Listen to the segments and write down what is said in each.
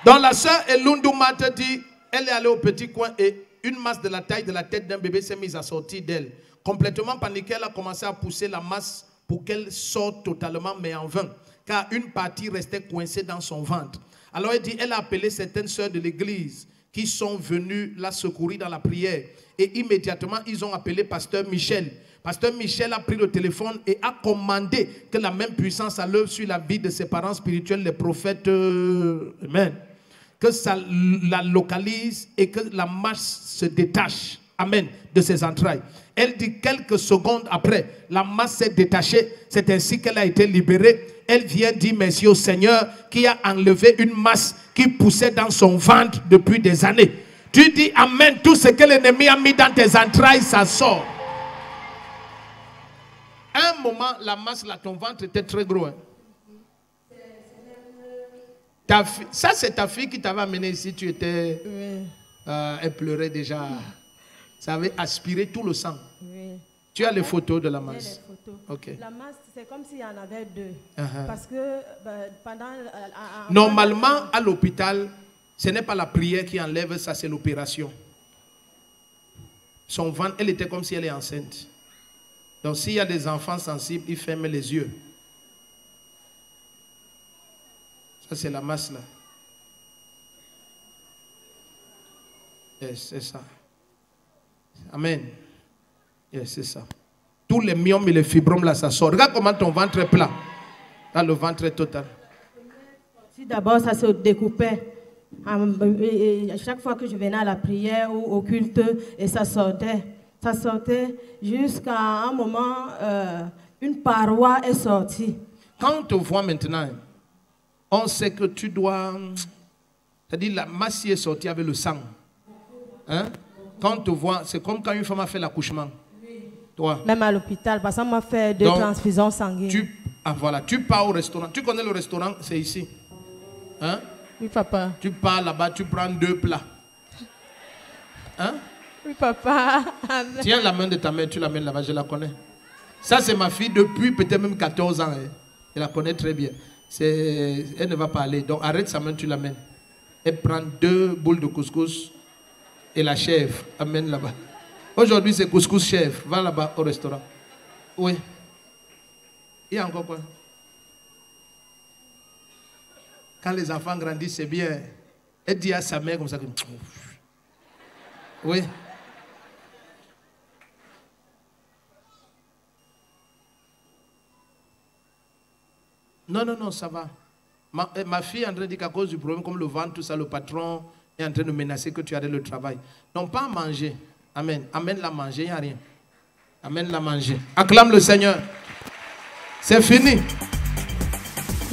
Donc la sœur Elundu Mata dit, elle est allée au petit coin et une masse de la taille de la tête d'un bébé s'est mise à sortir d'elle. Complètement paniquée, elle a commencé à pousser la masse pour qu'elle sorte totalement, mais en vain, car une partie restait coincée dans son ventre. Alors elle dit, elle a appelé certaines sœurs de l'église qui sont venues la secourir dans la prière. Et immédiatement, ils ont appelé Pasteur Michel. Pasteur Michel a pris le téléphone et a commandé que la même puissance à l'œuvre sur la vie de ses parents spirituels, les prophètes, amen, que ça la localise et que la masse se détache, amen, de ses entrailles. Elle dit quelques secondes après, la masse s'est détachée, c'est ainsi qu'elle a été libérée. Elle vient dire merci au Seigneur qui a enlevé une masse qui poussait dans son ventre depuis des années. Tu dis amen, tout ce que l'ennemi a mis dans tes entrailles, ça sort. À un moment, la masse, là, ton ventre était très gros. Hein? Ça, c'est ta fille qui t'avait amené ici. Tu étais... Oui. Elle pleurait déjà. Ça avait aspiré tout le sang. Oui. Tu as les photos de la masse? Les photos. Okay. La masse, c'est comme s'il y en avait deux. Parce que pendant... Normalement, à l'hôpital, ce n'est pas la prière qui enlève ça, c'est l'opération. Son ventre, elle était comme si elle est enceinte. Donc s'il y a des enfants sensibles, ils ferment les yeux. Ça, c'est la masse là. Yes, c'est ça. Amen. Yes, c'est ça. Tous les myomes et les fibromes là, ça sort. Regarde comment ton ventre est plat. Là, le ventre est total. Si d'abord ça se découpait. À chaque fois que je venais à la prière ou au culte, et ça sortait. Ça sortait jusqu'à un moment, une paroi est sortie. Quand on te voit maintenant, on sait que tu dois... C'est-à-dire la masse est sortie avec le sang. Hein? Quand on te voit, c'est comme quand une femme a fait l'accouchement. Toi. Même à l'hôpital, parce qu'on m'a fait 2 transfusions sanguines. Voilà, tu pars au restaurant. Tu connais le restaurant, c'est ici. Hein? Oui, papa. Tu pars là-bas, tu prends 2 plats. Hein? Oui, papa. Tiens la main de ta mère, tu l'amènes là-bas, je la connais. Ça, c'est ma fille depuis peut-être même 14 ans. Hein. Je la connais très bien. Elle ne va pas aller. Donc, arrête sa main, tu l'amènes. Elle prend 2 boules de couscous et la chèvre. Amène là-bas. Aujourd'hui, c'est couscous chèvre. Va là-bas au restaurant. Oui. Il y a encore quoi? Quand les enfants grandissent, c'est bien. Elle dit à sa mère comme ça. Oui. Non, ça va. Ma fille est en train de dire qu'à cause du problème, comme le ventre, tout ça, le patron est en train de menacer que tu arrêtes le travail. Non, pas à manger. Amen. Amène-la manger, il n'y a rien. Amène-la manger. Acclame le Seigneur. C'est fini.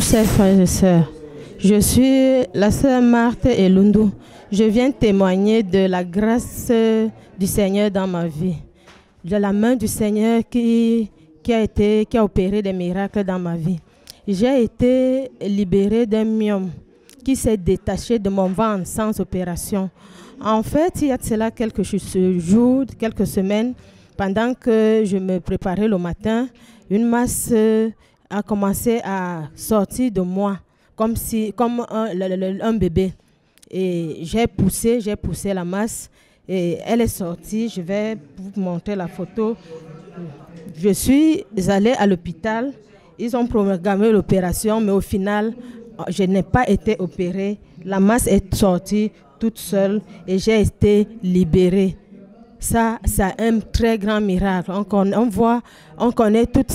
Chers frères et sœurs, je suis la sœur Marthe Elundu. Je viens témoigner de la grâce du Seigneur dans ma vie. De la main du Seigneur qui a opéré des miracles dans ma vie. J'ai été libérée d'un myome qui s'est détaché de mon ventre sans opération. En fait, il y a de cela quelques jours, quelques semaines, pendant que je me préparais le matin, une masse a commencé à sortir de moi, comme un bébé. Et j'ai poussé la masse et elle est sortie. Je vais vous montrer la photo. Je suis allée à l'hôpital. Ils ont programmé l'opération, mais au final, je n'ai pas été opérée. La masse est sortie toute seule et j'ai été libérée. Ça, c'est un très grand miracle. On connaît toutes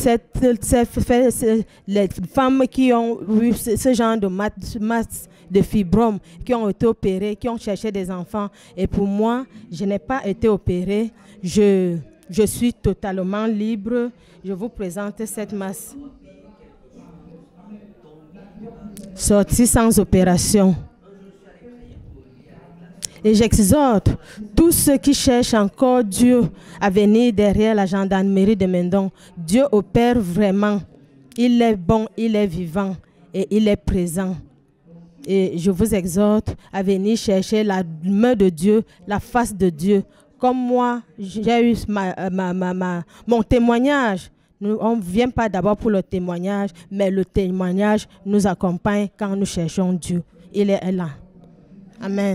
les femmes qui ont eu ce genre de masse de fibromes, qui ont été opérées, qui ont cherché des enfants. Et pour moi, je n'ai pas été opérée. Je suis totalement libre. Je vous présente cette masse. Sortie sans opération. Et j'exhorte tous ceux qui cherchent encore Dieu à venir derrière la gendarmerie de Mendon. Dieu opère vraiment. Il est bon, il est vivant et il est présent. Et je vous exhorte à venir chercher la main de Dieu, la face de Dieu. Comme moi, j'ai eu mon témoignage. On ne vient pas d'abord pour le témoignage, mais le témoignage nous accompagne quand nous cherchons Dieu. Il est là. Amen.